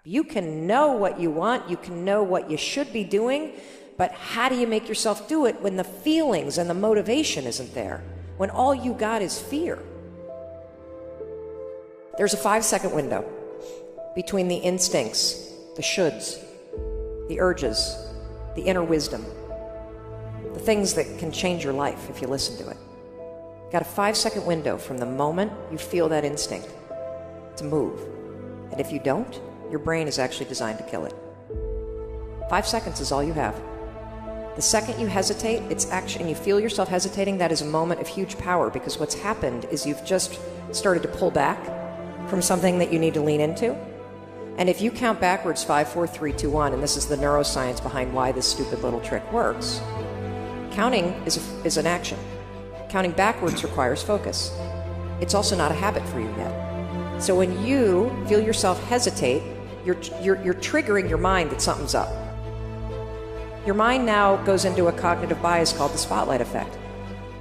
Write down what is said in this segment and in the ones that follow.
You can know what you want, you can know what you should be doing, but how do you make yourself do it when the feelings and the motivation isn't there? When all you got is fear? There's a 5-second window between the instincts, the shoulds, the urges, the inner wisdom, the things that can change your life if you listen to it. Got a 5-second window from the moment you feel that instinct to move. And if you don't, your brain is actually designed to kill it. 5 seconds is all you have. The second you hesitate, and you feel yourself hesitating, that is a moment of huge power, because what's happened is you've just started to pull back from something that you need to lean into. And if you count backwards 5, 4, 3, 2, 1, and this is the neuroscience behind why this stupid little trick works, counting is an action. Counting backwards requires focus. It's also not a habit for you yet. So when you feel yourself hesitate, you're triggering your mind that something's up. Your mind now goes into a cognitive bias called the spotlight effect.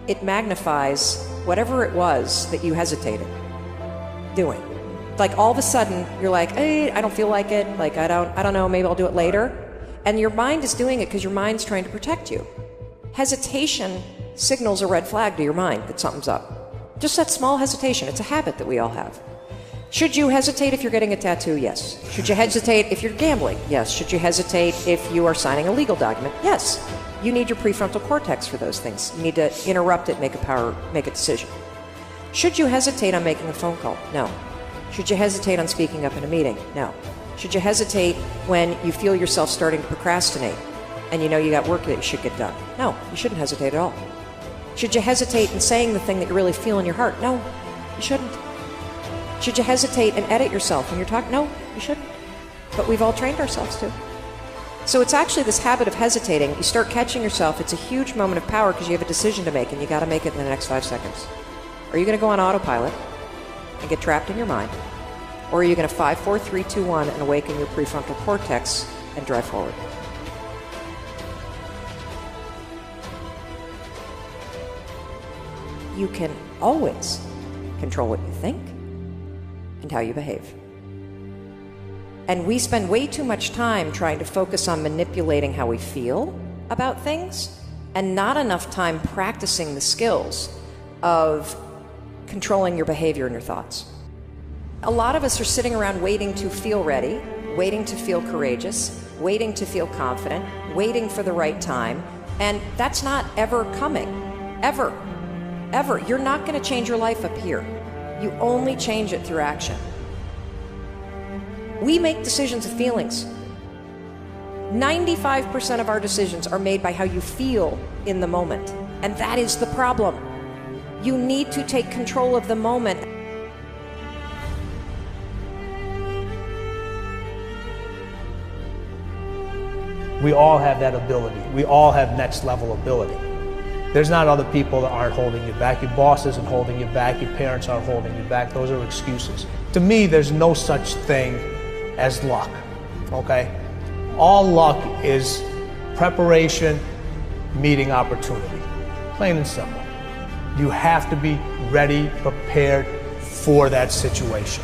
It magnifies whatever it was that you hesitated doing. Like all of a sudden, you're like, hey, I don't feel like it. Like, I don't know, maybe I'll do it later. And your mind is doing it because your mind's trying to protect you. Hesitation signals a red flag to your mind that something's up. Just that small hesitation. It's a habit that we all have. Should you hesitate if you're getting a tattoo? Yes. Should you hesitate if you're gambling? Yes. Should you hesitate if you are signing a legal document? Yes. You need your prefrontal cortex for those things. You need to interrupt it, make a decision. Should you hesitate on making a phone call? No. Should you hesitate on speaking up in a meeting? No. Should you hesitate when you feel yourself starting to procrastinate and you know you got work that you should get done? No, you shouldn't hesitate at all. Should you hesitate in saying the thing that you really feel in your heart? No, you shouldn't. Should you hesitate and edit yourself when you're talking? No, you shouldn't. But we've all trained ourselves to. So it's actually this habit of hesitating. You start catching yourself. It's a huge moment of power because you have a decision to make, and you got to make it in the next 5 seconds. Are you going to go on autopilot and get trapped in your mind? Or are you going to 5, 4, 3, 2, 1 and awaken your prefrontal cortex and drive forward? You can always control what you think and how you behave. And we spend way too much time trying to focus on manipulating how we feel about things and not enough time practicing the skills of controlling your behavior and your thoughts. A lot of us are sitting around waiting to feel ready, waiting to feel courageous, waiting to feel confident, waiting for the right time, and that's not ever coming. Ever. Ever. You're not going to change your life up here. You only change it through action. We make decisions of feelings. 95% of our decisions are made by how you feel in the moment, and that is the problem. You need to take control of the moment. We all have that ability. We all have next level ability. There's not other people that aren't holding you back. Your boss isn't holding you back. Your parents aren't holding you back. Those are excuses. To me, there's no such thing as luck, okay? All luck is preparation meeting opportunity. Plain and simple. You have to be ready, prepared for that situation.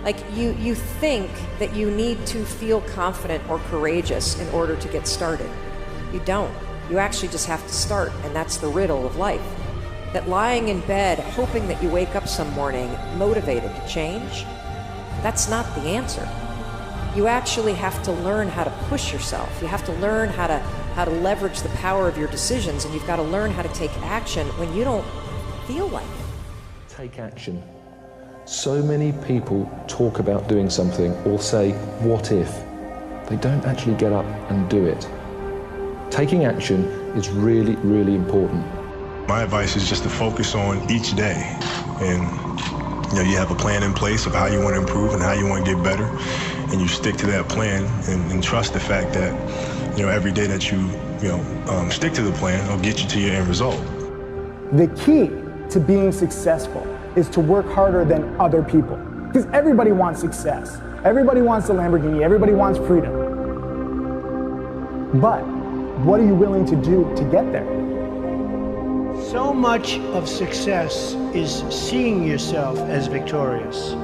Like you think that you need to feel confident or courageous in order to get started. You don't. You actually just have to start, and that's the riddle of life. That lying in bed, hoping that you wake up some morning motivated to change, that's not the answer. You actually have to learn how to push yourself. You have to learn how to leverage the power of your decisions, and you've got to learn how to take action when you don't feel like it. Take action. So many people talk about doing something or say, what if? They don't actually get up and do it. Taking action is really, really important. My advice is just to focus on each day. And you have a plan in place of how you want to improve and how you want to get better. And you stick to that plan and trust the fact that, every day that you stick to the plan will get you to your end result. The key to being successful is to work harder than other people. Because everybody wants success. Everybody wants a Lamborghini. Everybody wants freedom. But what are you willing to do to get there? So much of success is seeing yourself as victorious.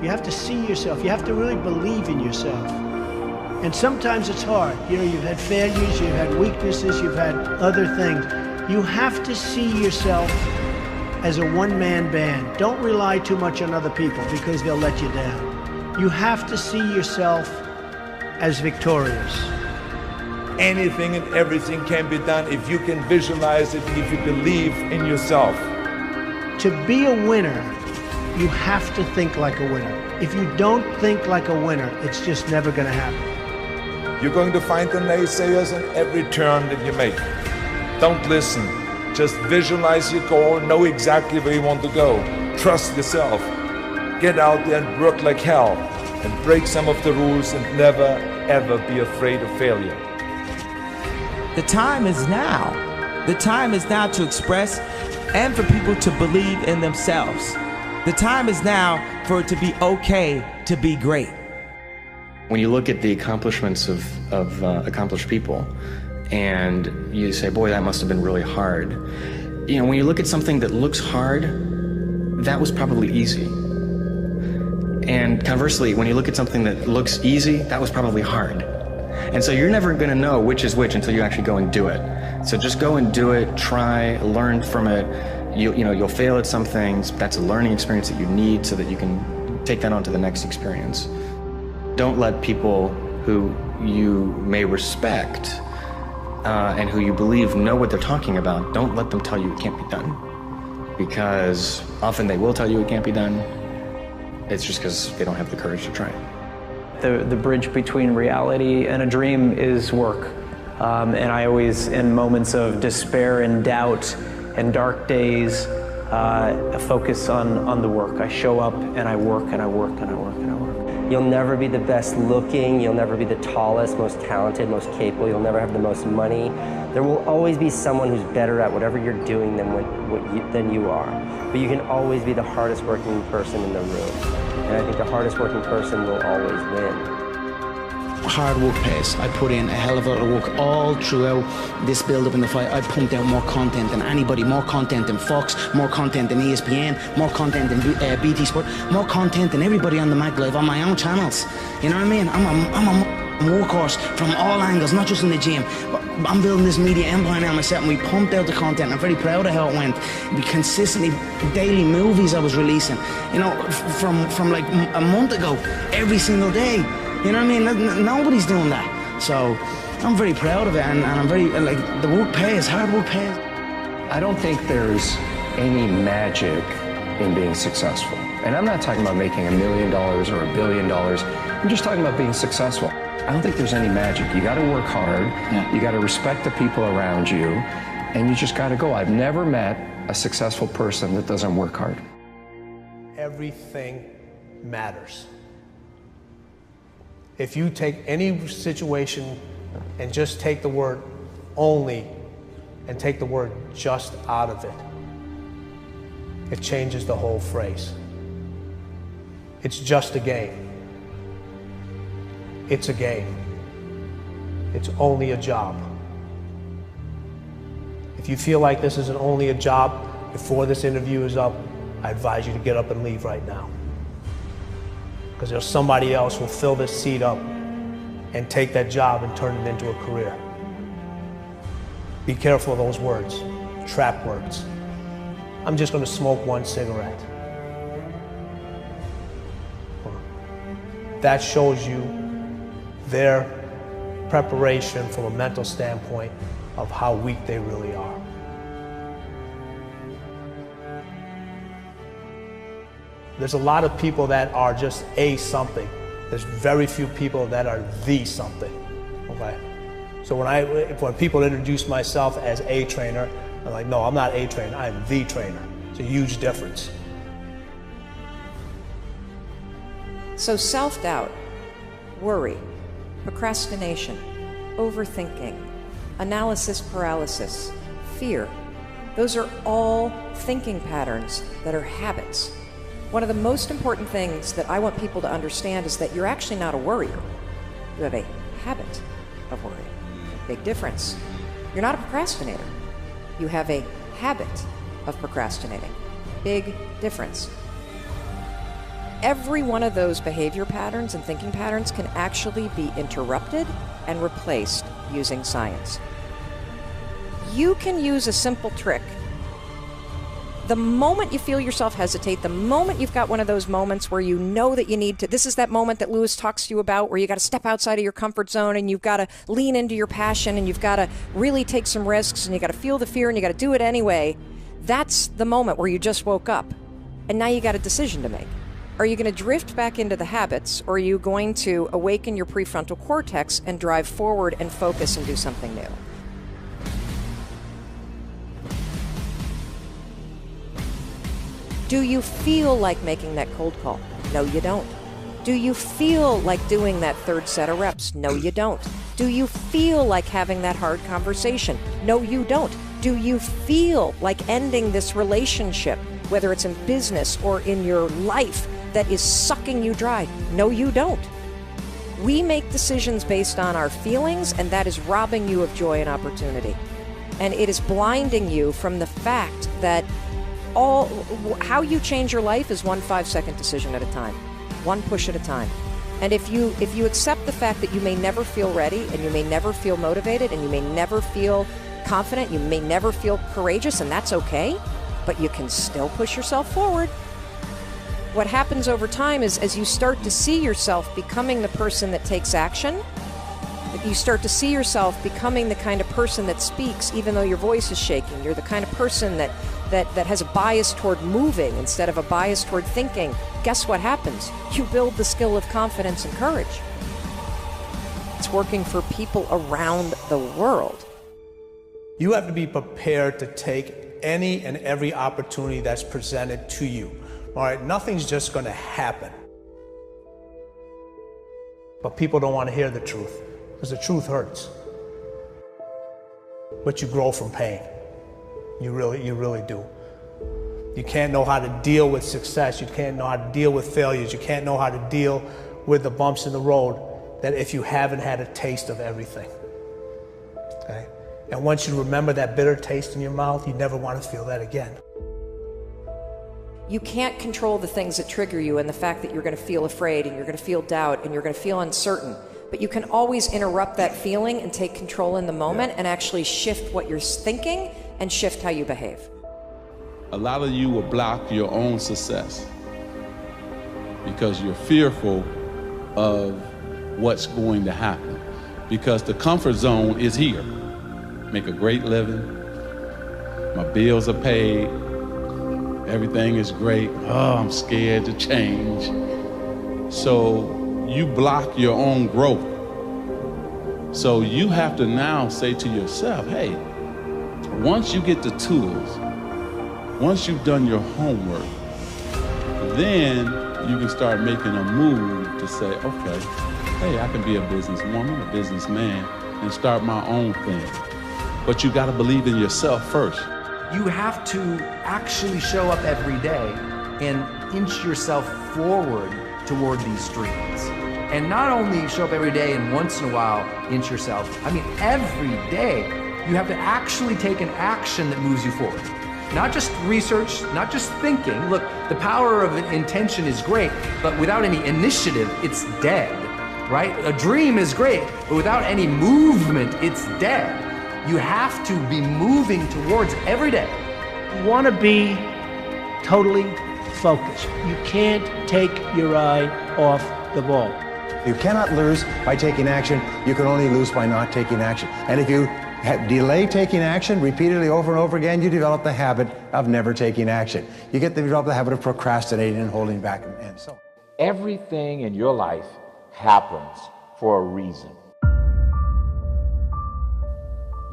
You have to see yourself. You have to really believe in yourself. And sometimes it's hard. You know, you've had failures, you've had weaknesses, you've had other things. You have to see yourself as a one-man band. Don't rely too much on other people because they'll let you down. You have to see yourself as victorious. Anything and everything can be done if you can visualize it, if you believe in yourself. To be a winner, you have to think like a winner. If you don't think like a winner, it's just never going to happen. You're going to find the naysayers in every turn that you make. Don't listen. Just visualize your goal, know exactly where you want to go. Trust yourself. Get out there and work like hell and break some of the rules and never, ever be afraid of failure. The time is now. The time is now to express and for people to believe in themselves. The time is now for it to be okay to be great. When you look at the accomplishments of accomplished people and you say, boy, that must have been really hard. You know, when you look at something that looks hard, that was probably easy. And conversely, when you look at something that looks easy, that was probably hard. And so you're never going to know which is which until you actually go and do it. So just go and do it, try, learn from it. You'll fail at some things. That's a learning experience that you need so that you can take that on to the next experience. Don't let people who you may respect and who you believe know what they're talking about, don't let them tell you it can't be done. Because often they will tell you it can't be done. It's just because they don't have the courage to try it. The bridge between reality and a dream is work. And I always, in moments of despair and doubt and dark days, focus on the work. I show up and I work and I work and I work and I work. You'll never be the best looking, you'll never be the tallest, most talented, most capable, you'll never have the most money. There will always be someone who's better at whatever you're doing than you are. But you can always be the hardest working person in the room. And I think the hardest working person will always win. Hard work pays. I put in a hell of a lot of work all throughout this build-up in the fight. I pumped out more content than anybody, more content than Fox, more content than ESPN, more content than BT Sport, more content than everybody on the Mag Live on my own channels. You know what I mean? I'm a workhorse from all angles, not just in the gym. I'm building this media empire now myself, and we pumped out the content. I'm very proud of how it went. We consistently, daily movies I was releasing, you know, from like a month ago, every single day. You know what I mean? Nobody's doing that. So I'm very proud of it, and I'm very, like, the work pays, hard work pays. I don't think there's any magic in being successful. And I'm not talking about making $1 million or $1 billion. I'm just talking about being successful. I don't think there's any magic. You got to work hard. Yeah. You got to respect the people around you, and you just got to go. I've never met a successful person that doesn't work hard. Everything matters. If you take any situation and just take the word only and take the word just out of it, it changes the whole phrase. It's just a game. It's a game. It's only a job. If you feel like this isn't only a job before this interview is up, I advise you to get up and leave right now. Because there's somebody else who will fill this seat up and take that job and turn it into a career. Be careful of those words, trap words. I'm just going to smoke one cigarette. That shows you their preparation from a mental standpoint of how weak they really are. There's a lot of people that are just a something. There's very few people that are the something, okay? So when people introduce myself as a trainer, I'm like, no, I'm not a trainer, I'm the trainer. It's a huge difference. So self-doubt, worry, procrastination, overthinking, analysis paralysis, fear, those are all thinking patterns that are habits. One of the most important things that I want people to understand is that you're actually not a worrier. You have a habit of worry. Big difference. You're not a procrastinator. You have a habit of procrastinating. Big difference. every one of those behavior patterns and thinking patterns can actually be interrupted and replaced using science. You can use a simple trick. The moment you feel yourself hesitate, the moment you've got one of those moments where you know that you need to, this is that moment that Lewis talks to you about where you got to step outside of your comfort zone and you've got to lean into your passion and you've got to really take some risks and you got to feel the fear and you got to do it anyway. That's the moment where you just woke up and now you got a decision to make. Are you going to drift back into the habits, or are you going to awaken your prefrontal cortex and drive forward and focus and do something new? Do you feel like making that cold call? No, you don't. Do you feel like doing that third set of reps? No, you don't. Do you feel like having that hard conversation? No, you don't. Do you feel like ending this relationship, whether it's in business or in your life, that is sucking you dry? No, you don't. We make decisions based on our feelings, and that is robbing you of joy and opportunity. And it is blinding you from the fact that how you change your life is one 5-second decision at a time, one push at a time. And if you accept the fact that you may never feel ready, and you may never feel motivated, and you may never feel confident, you may never feel courageous, and that's okay, but you can still push yourself forward. What happens over time is, as you start to see yourself becoming the person that takes action, that you start to see yourself becoming the kind of person that speaks even though your voice is shaking. You're the kind of person that has a bias toward moving instead of a bias toward thinking. Guess what happens? You build the skill of confidence and courage. It's working for people around the world. You have to be prepared to take any and every opportunity that's presented to you. All right, nothing's just going to happen. But people don't want to hear the truth, because the truth hurts. But you grow from pain. You really do. You can't know how to deal with success. You can't know how to deal with failures. You can't know how to deal with the bumps in the road that if you haven't had a taste of everything. Okay? And once you remember that bitter taste in your mouth, you never want to feel that again. You can't control the things that trigger you and the fact that you're going to feel afraid and you're going to feel doubt and you're going to feel uncertain. But you can always interrupt that feeling and take control in the moment and actually shift what you're thinking and shift how you behave. A lot of you will block your own success because you're fearful of what's going to happen. Because the comfort zone is here. Make a great living, my bills are paid, everything is great. Oh, I'm scared to change. So you block your own growth. So you have to now say to yourself, hey, once you get the tools, once you've done your homework, then you can start making a move to say, okay, hey, I can be a businesswoman, a businessman, and start my own thing. But you gotta believe in yourself first. You have to actually show up every day and inch yourself forward toward these dreams. And not only show up every day and once in a while inch yourself, I mean every day you have to actually take an action that moves you forward. Not just research, not just thinking. Look, the power of intention is great, but without any initiative, it's dead, right? A dream is great, but without any movement, it's dead. You have to be moving towards every day. You want to be totally focused. You can't take your eye off the ball. You cannot lose by taking action. You can only lose by not taking action. And if you delay taking action repeatedly over and over again, you develop the habit of never taking action. You develop the habit of procrastinating and holding back and so on. Everything in your life happens for a reason.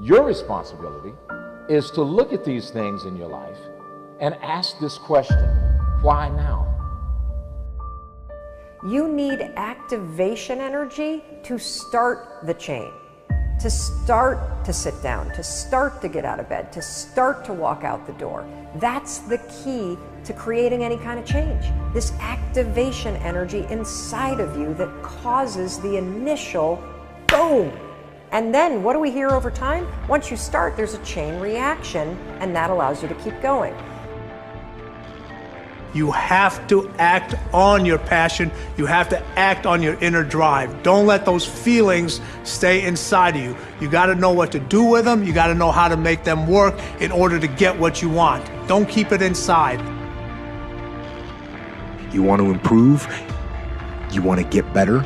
Your responsibility is to look at these things in your life and ask this question, why now? You need activation energy to start the chain, to start to sit down, to start to get out of bed, to start to walk out the door. That's the key to creating any kind of change. This activation energy inside of you that causes the initial boom. And then what do we hear over time? Once you start, there's a chain reaction, and that allows you to keep going. You have to act on your passion. You have to act on your inner drive. Don't let those feelings stay inside of you. You got to know what to do with them. You got to know how to make them work in order to get what you want. Don't keep it inside. You want to improve? You want to get better?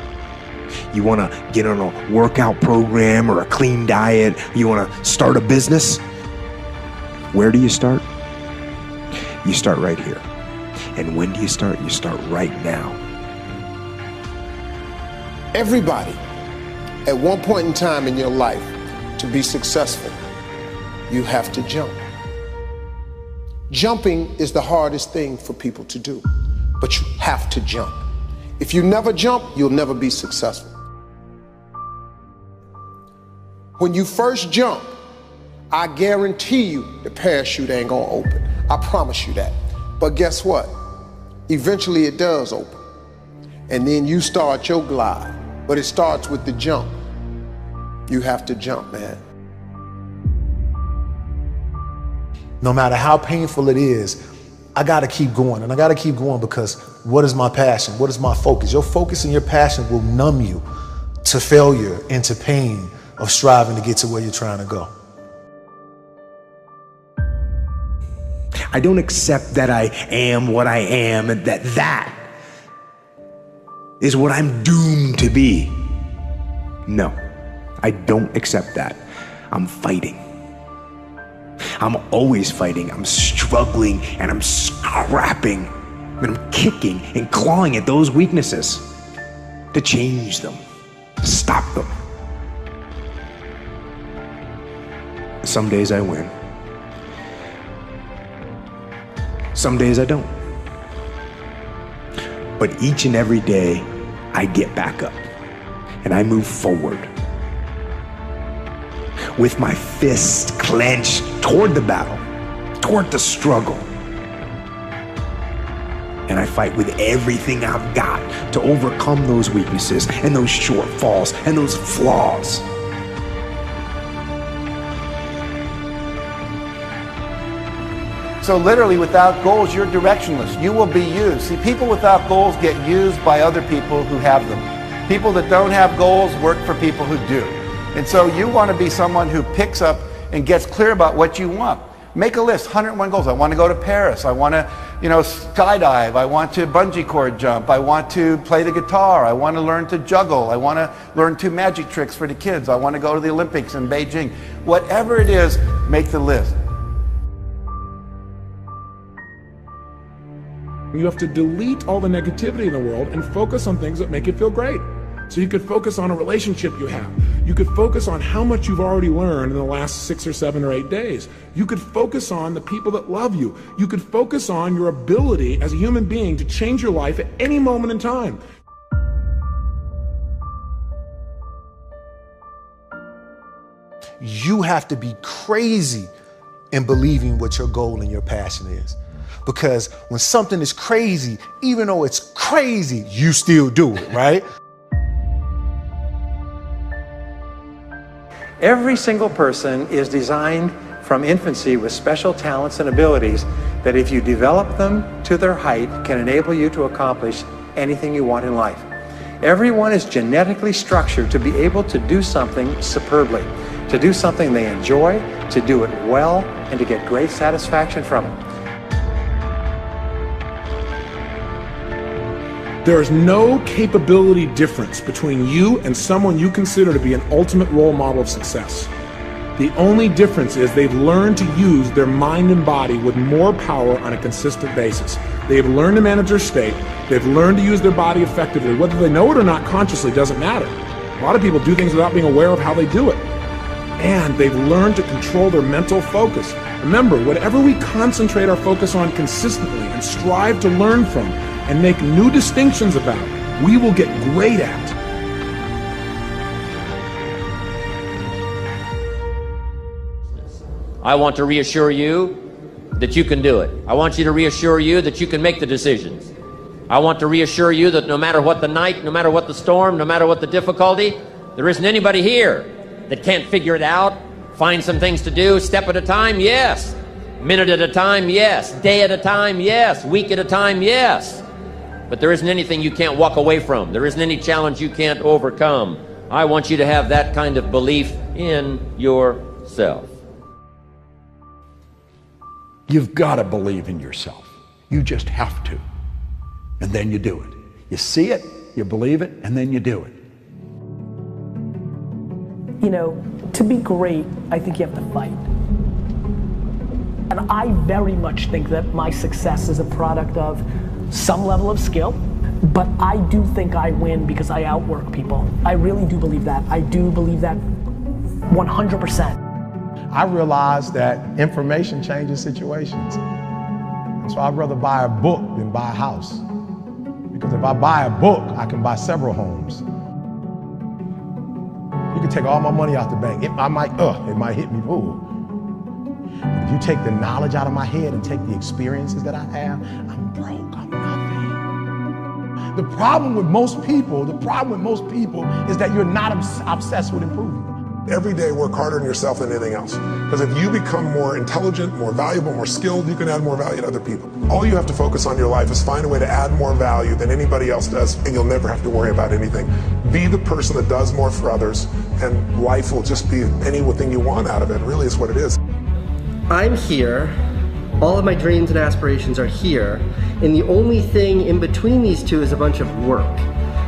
You want to get on a workout program or a clean diet? You want to start a business? Where do you start? You start right here. And when do you start? You start right now. Everybody, at one point in time in your life, to be successful, you have to jump. Jumping is the hardest thing for people to do, but you have to jump. If you never jump, you'll never be successful. When you first jump, I guarantee you the parachute ain't gonna open. I promise you that. But guess what? Eventually it does open. And then you start your glide. But it starts with the jump. You have to jump, man. No matter how painful it is, I gotta keep going. And I gotta keep going because what is my passion? What is my focus? Your focus and your passion will numb you to failure and to pain of striving to get to where you're trying to go. I don't accept that I am what I am and that is what I'm doomed to be. No, I don't accept that. I'm fighting. I'm always fighting. I'm struggling and I'm scrapping and I'm kicking and clawing at those weaknesses to change them, to stop them. Some days I win. Some days I don't. But each and every day, I get back up and I move forward with my fist clenched toward the battle, toward the struggle. And I fight with everything I've got to overcome those weaknesses and those shortfalls and those flaws. So literally, without goals, you're directionless. You will be used. See, people without goals get used by other people who have them. People that don't have goals work for people who do. And so you want to be someone who picks up and gets clear about what you want. Make a list, 101 goals. I want to go to Paris. I want to, skydive. I want to bungee cord jump. I want to play the guitar. I want to learn to juggle. I want to learn 2 magic tricks for the kids. I want to go to the Olympics in Beijing. Whatever it is, make the list. You have to delete all the negativity in the world and focus on things that make you feel great. So you could focus on a relationship you have. You could focus on how much you've already learned in the last 6 or 7 or 8 days. You could focus on the people that love you. You could focus on your ability as a human being to change your life at any moment in time. You have to be crazy in believing what your goal and your passion is. Because when something is crazy, even though it's crazy, you still do it, right? Every single person is designed from infancy with special talents and abilities that if you develop them to their height can enable you to accomplish anything you want in life. Everyone is genetically structured to be able to do something superbly, to do something they enjoy, to do it well, and to get great satisfaction from it. There is no capability difference between you and someone you consider to be an ultimate role model of success. The only difference is they've learned to use their mind and body with more power on a consistent basis. They've learned to manage their state. They've learned to use their body effectively. Whether they know it or not consciously doesn't matter. A lot of people do things without being aware of how they do it. And they've learned to control their mental focus. Remember, whatever we concentrate our focus on consistently and strive to learn from, and make new distinctions about, we will get great at. I want to reassure you that you can do it. I want you to reassure you that you can make the decisions. I want to reassure you that no matter what the night, no matter what the storm, no matter what the difficulty, there isn't anybody here that can't figure it out, find some things to do, step at a time, yes. Minute at a time, yes. Day at a time, yes. Week at a time, yes. But there isn't anything you can't walk away from. There isn't any challenge you can't overcome. I want you to have that kind of belief in yourself. You've got to believe in yourself. You just have to. And then you do it. You see it, you believe it, and then you do it. You know, to be great, I think you have to fight. And I very much think that my success is a product of some level of skill, but I do think I win because I outwork people. I really do believe that. I do believe that 100%. I realized that information changes situations. So I'd rather buy a book than buy a house. Because if I buy a book, I can buy several homes. You can take all my money out the bank. It might hit me, ooh. But if you take the knowledge out of my head and take the experiences that I have, I'm broke, I'm nothing. The problem with most people is that you're not obsessed with improvement. Every day work harder on yourself than anything else. Because if you become more intelligent, more valuable, more skilled, you can add more value to other people. All you have to focus on in your life is find a way to add more value than anybody else does, and you'll never have to worry about anything. Be the person that does more for others, and life will just be anything you want out of it, really is what it is. I'm here, all of my dreams and aspirations are here, and the only thing in between these two is a bunch of work.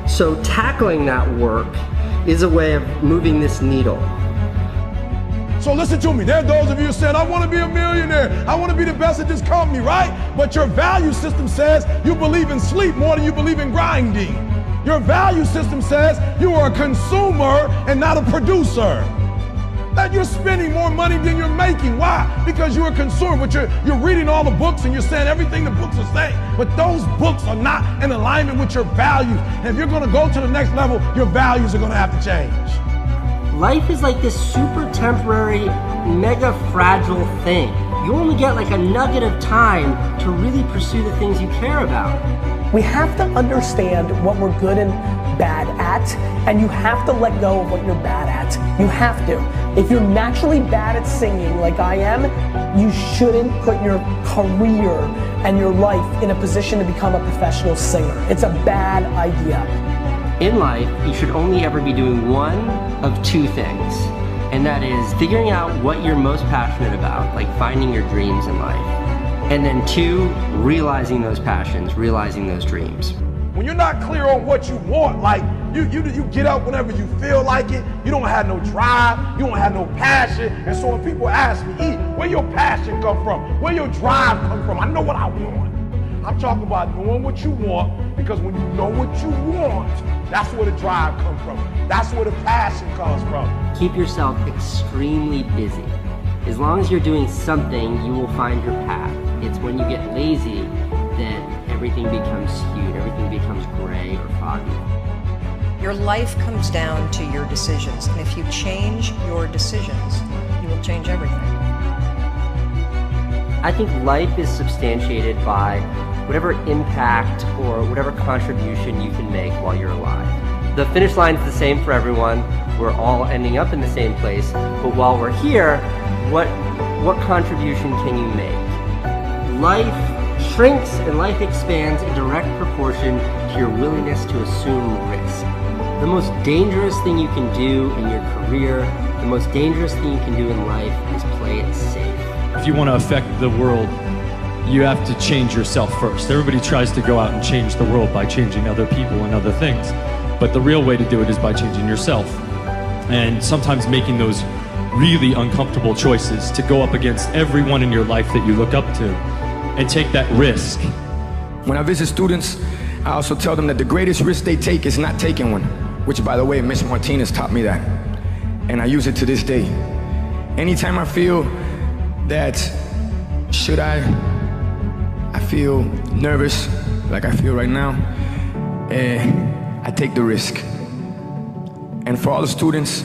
So tackling that work is a way of moving this needle. So listen to me, there are those of you who said, I want to be a millionaire, I want to be the best at this company, right? But your value system says you believe in sleep more than you believe in grinding. Your value system says you are a consumer and not a producer. That you're spending more money than you're making. Why? Because you're a consumer, but you're reading all the books and you're saying everything the books are saying. But those books are not in alignment with your values. And if you're gonna go to the next level, your values are gonna have to change. Life is like this super temporary, mega fragile thing. You only get like a nugget of time to really pursue the things you care about. We have to understand what we're good and bad at, and you have to let go of what you're bad at. You have to. If you're naturally bad at singing like I am, you shouldn't put your career and your life in a position to become a professional singer. It's a bad idea. In life, you should only ever be doing one of two things, and that is figuring out what you're most passionate about, like finding your dreams in life. And then two, realizing those passions, realizing those dreams. When you're not clear on what you want, like you get up whenever you feel like it, you don't have no drive, you don't have no passion, and so when people ask me, E, where your passion come from? Where your drive come from? I know what I want. I'm talking about knowing what you want, because when you know what you want, that's where the drive comes from. That's where the passion comes from. Keep yourself extremely busy. As long as you're doing something, you will find your path. It's when you get lazy that everything becomes skewed, everything becomes gray or foggy. Your life comes down to your decisions, and if you change your decisions, you will change everything. I think life is substantiated by whatever impact or whatever contribution you can make while you're alive. The finish line is the same for everyone. We're all ending up in the same place, but while we're here, what contribution can you make? Life shrinks and life expands in direct proportion to your willingness to assume risk. The most dangerous thing you can do in your career, the most dangerous thing you can do in life is play it safe. If you want to affect the world, you have to change yourself first. Everybody tries to go out and change the world by changing other people and other things. But the real way to do it is by changing yourself. And sometimes making those really uncomfortable choices to go up against everyone in your life that you look up to and take that risk. When I visit students, I also tell them that the greatest risk they take is not taking one, which, by the way, Miss Martinez taught me that. And I use it to this day. Anytime I feel that I feel nervous, like I feel right now, I take the risk. And for all the students,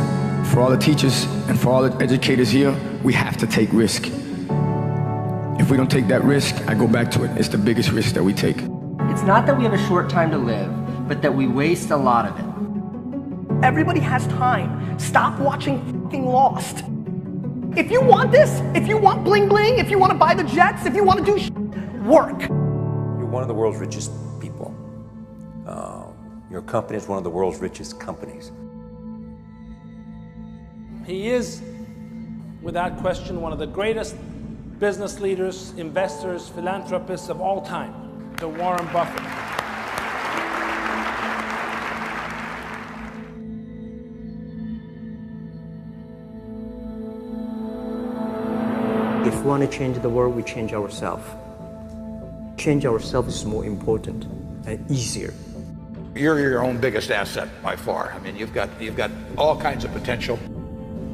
for all the teachers, and for all the educators here, we have to take risk. If we don't take that risk, I go back to it. It's the biggest risk that we take. It's not that we have a short time to live, but that we waste a lot of it. Everybody has time. Stop watching fucking Lost. If you want this, if you want bling bling, if you want to buy the jets, if you want to do work. You're one of the world's richest people. Your company is one of the world's richest companies. He is, without question, one of the greatest business leaders, investors, philanthropists of all time, the Warren Buffett. If we want to change the world, we change ourselves. Change ourselves is more important and easier. You're your own biggest asset by far. I mean, you've got all kinds of potential.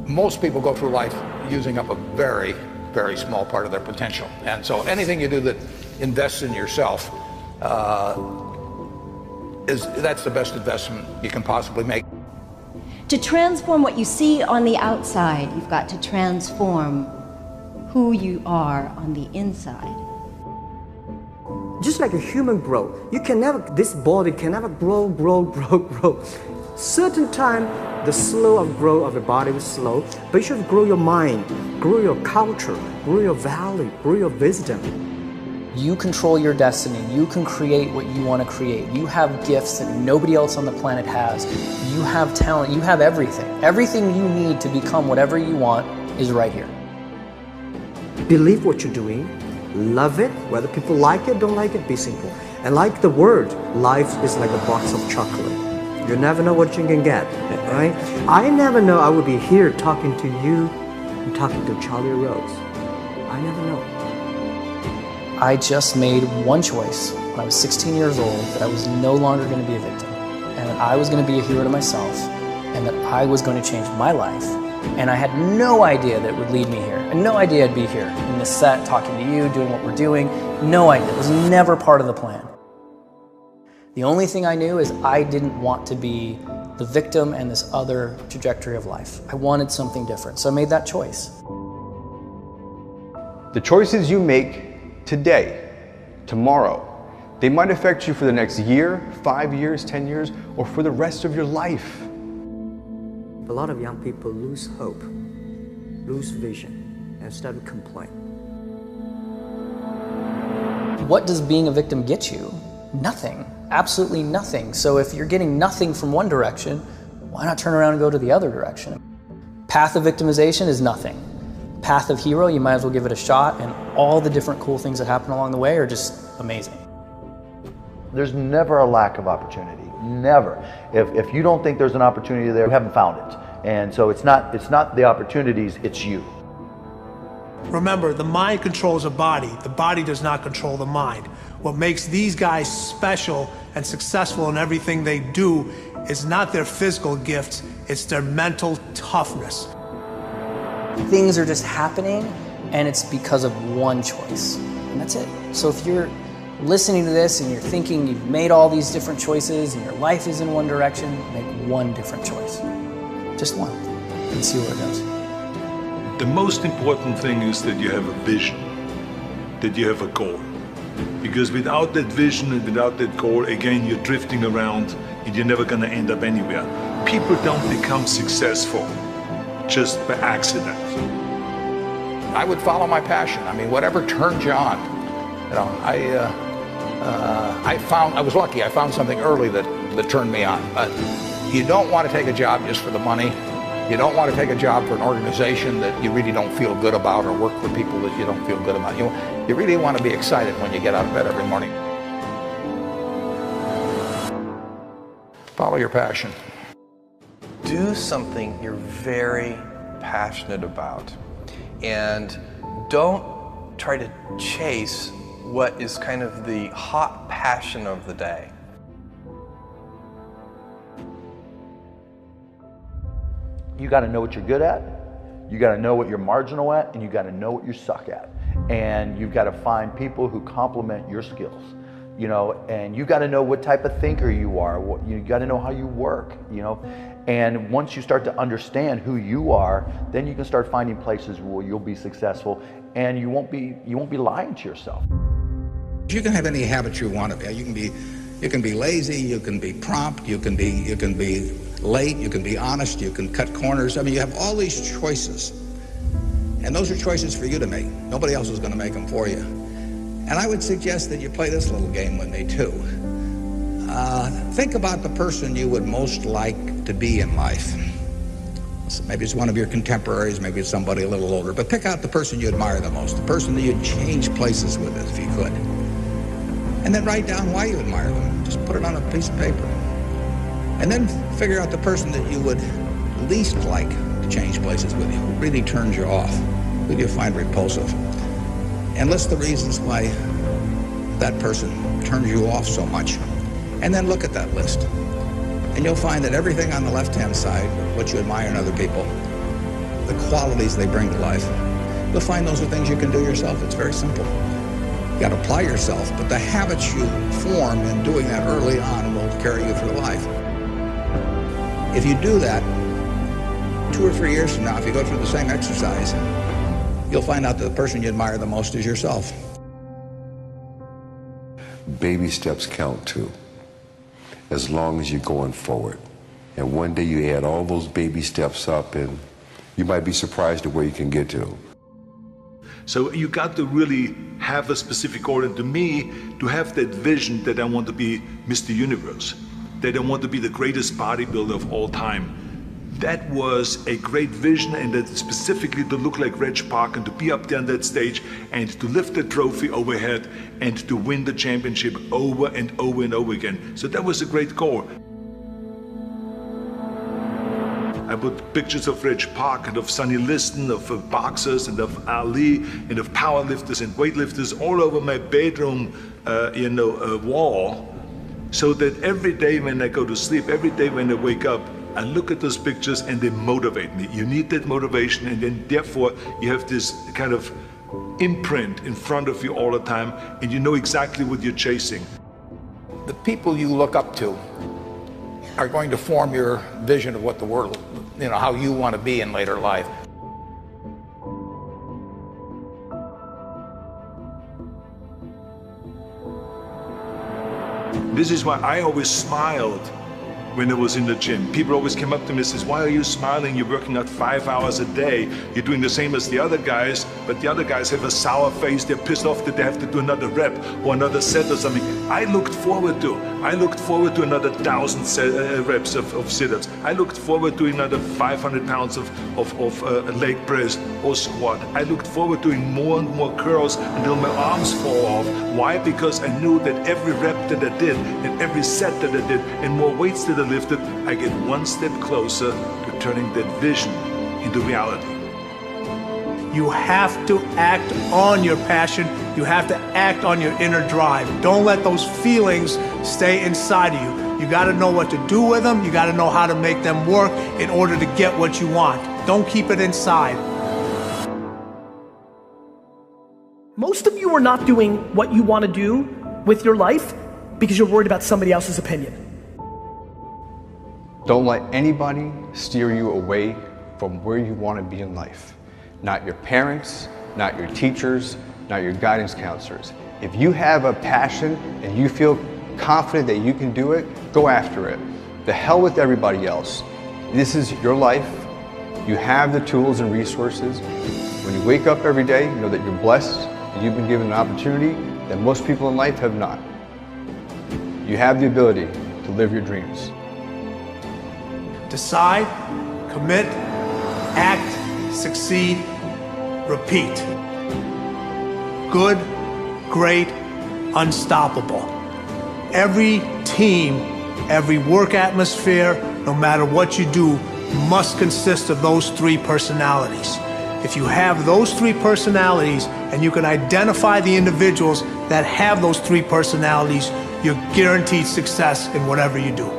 Most people go through life using up a very, very small part of their potential. And so anything you do that invests in yourself, that's the best investment you can possibly make. To transform what you see on the outside, you've got to transform who you are on the inside. Just like a human growth, this body can never grow. Certain time, the slow of growth of the body is slow, but you should grow your mind, grow your culture, grow your value, grow your wisdom. You control your destiny. You can create what you want to create. You have gifts that nobody else on the planet has. You have talent. You have everything. Everything you need to become whatever you want is right here. Believe what you're doing. Love it. Whether people like it, don't like it, be simple. And like the word, life is like a box of chocolate. You never know what you can get, right? I never know I would be here talking to you and talking to Charlie Rose. I never know. I just made one choice when I was 16 years old that I was no longer going to be a victim, and that I was going to be a hero to myself, and that I was going to change my life. And I had no idea that it would lead me here, and no idea I'd be here in this set, talking to you, doing what we're doing. No idea. It was never part of the plan. The only thing I knew is I didn't want to be the victim and this other trajectory of life. I wanted something different, so I made that choice. The choices you make today, tomorrow, they might affect you for the next year, 5 years, 10 years, or for the rest of your life. A lot of young people lose hope, lose vision, and start to complain. What does being a victim get you? Nothing. Absolutely nothing. So if you're getting nothing from one direction, why not turn around and go to the other direction? Path of victimization is nothing. Path of hero, you might as well give it a shot, and all the different cool things that happen along the way are just amazing. There's never a lack of opportunity. Never. If you don't think there's an opportunity there, you haven't found it. And so it's not the opportunities, it's you. Remember, the mind controls the body does not control the mind. What makes these guys special and successful in everything they do is not their physical gifts, it's their mental toughness. Things are just happening, and it's because of one choice, and that's it. So if you're listening to this and you're thinking you've made all these different choices and your life is in one direction, make one different choice. Just one, and see where it goes. The most important thing is that you have a vision, that you have a goal. Because without that vision and without that goal, again, you're drifting around and you're never going to end up anywhere. People don't become successful just by accident. I would follow my passion. I mean, whatever turned you on. You know, I was lucky. I found something early that turned me on. But you don't want to take a job just for the money. You don't want to take a job for an organization that you really don't feel good about, or work for people that you don't feel good about. You really want to be excited when you get out of bed every morning. Follow your passion. Do something you're very passionate about, and don't try to chase what is kind of the hot passion of the day. You got to know what you're good at, you got to know what you're marginal at, and you got to know what you suck at. And you've got to find people who complement your skills, you know, and you got to know what type of thinker you are, you got to know how you work, you know. And once you start to understand who you are, then you can start finding places where you'll be successful, and you won't be lying to yourself. You can have any habit you want to be. You can be lazy, you can be prompt, you can be late, you can be honest, you can cut corners. I mean, you have all these choices. And those are choices for you to make. Nobody else is going to make them for you. And I would suggest that you play this little game with me too. Think about the person you would most like to be in life. So maybe it's one of your contemporaries, maybe it's somebody a little older, but pick out the person you admire the most, the person that you'd change places with if you could. And then write down why you admire them. Just put it on a piece of paper. And then figure out the person that you would least like to change places with you, who really turns you off, who you find repulsive. And list the reasons why that person turns you off so much. And then look at that list. And you'll find that everything on the left-hand side, what you admire in other people, the qualities they bring to life, you'll find those are things you can do yourself. It's very simple. You got to apply yourself, but the habits you form in doing that early on will carry you through life. If you do that, 2 or 3 years from now, if you go through the same exercise, you'll find out that the person you admire the most is yourself. Baby steps count too, as long as you're going forward. And one day you add all those baby steps up and you might be surprised at where you can get to. So you got to really have a specific goal, and to me, to have that vision that I want to be Mr. Universe, that I want to be the greatest bodybuilder of all time. That was a great vision, and that specifically to look like Reg Park and to be up there on that stage and to lift the trophy overhead and to win the championship over and over and over again. So that was a great goal. I put pictures of Reg Park and of Sonny Liston, of boxers and of Ali and of powerlifters and weightlifters all over my bedroom wall, so that every day when I go to sleep, every day when I wake up, I look at those pictures and they motivate me. You need that motivation, and then therefore you have this kind of imprint in front of you all the time, and you know exactly what you're chasing. The people you look up to are going to form your vision of what the world, how you want to be in later life. This is why I always smiled when I was in the gym. People always came up to me and says, "Why are you smiling? You're working out 5 hours a day. You're doing the same as the other guys, but the other guys have a sour face. They're pissed off that they have to do another rep or another set or something." I looked forward to another 1,000 reps of sit-ups. I looked forward to another 500 pounds of leg press or squat. I looked forward to doing more and more curls until my arms fall off. Why? Because I knew that every rep that I did and every set that I did and more weights that I lifted, I get one step closer to turning that vision into reality. You have to act on your passion. You have to act on your inner drive. Don't let those feelings stay inside of you. You got to know what to do with them. You got to know how to make them work in order to get what you want. Don't keep it inside. Most of you are not doing what you want to do with your life because you're worried about somebody else's opinion. Don't let anybody steer you away from where you want to be in life. Not your parents, not your teachers, not your guidance counselors. If you have a passion and you feel confident that you can do it, go after it. The hell with everybody else. This is your life. You have the tools and resources. When you wake up every day, know that you're blessed and you've been given an opportunity that most people in life have not. You have the ability to live your dreams. Decide, commit, act, succeed, repeat. Good, great, unstoppable. Every team, every work atmosphere, no matter what you do, must consist of those 3 personalities. If you have those 3 personalities and you can identify the individuals that have those 3 personalities, you're guaranteed success in whatever you do.